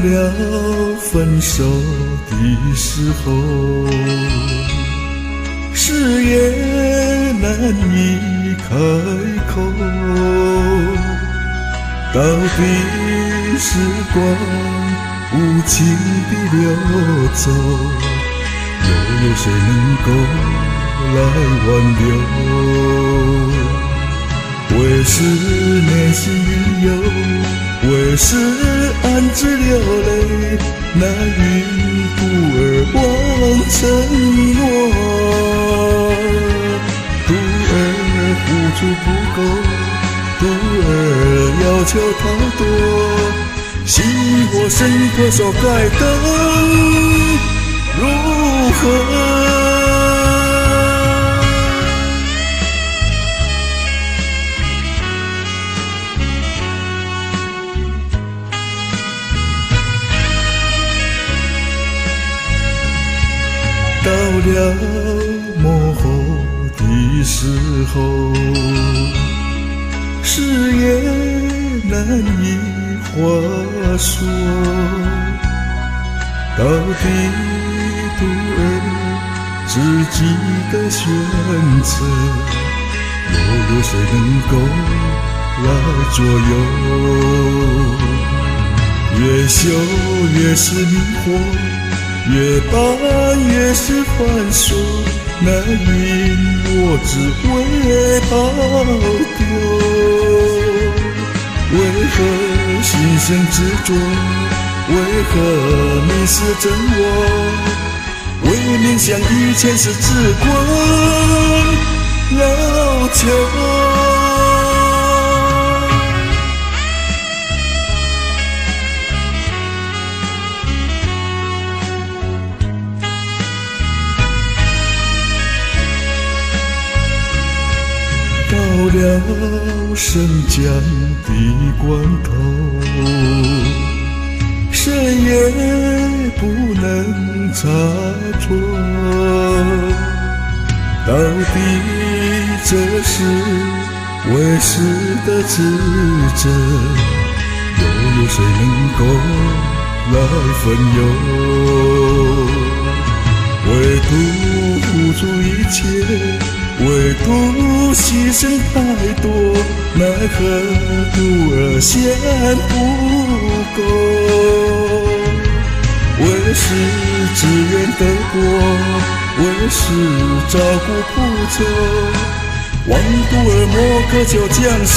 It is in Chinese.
了分手的时候，誓言难以开口，到底时光无情地流走，又有谁能够来挽留？为思念心里有，为是暗自流泪，那云故而忘承诺，徒儿付出不够，徒儿要求太多，心或身可手该等如何？到了末后的时候，誓言难以话说，到底徒儿自己的选择，又有谁能够来左右？越修越是迷惑，越办越是繁琐，那云我只为保丢。为何心生执着？为何迷失真我？为命相依前世之困劳求。到了生将的关头，谁也不能差错，到底这是为师的职责，又有谁能够来分忧？为徒付出一切，为徒牺牲太多，奈何徒儿嫌不够。为师只愿得过，为师照顾不周，望徒儿莫渴求将心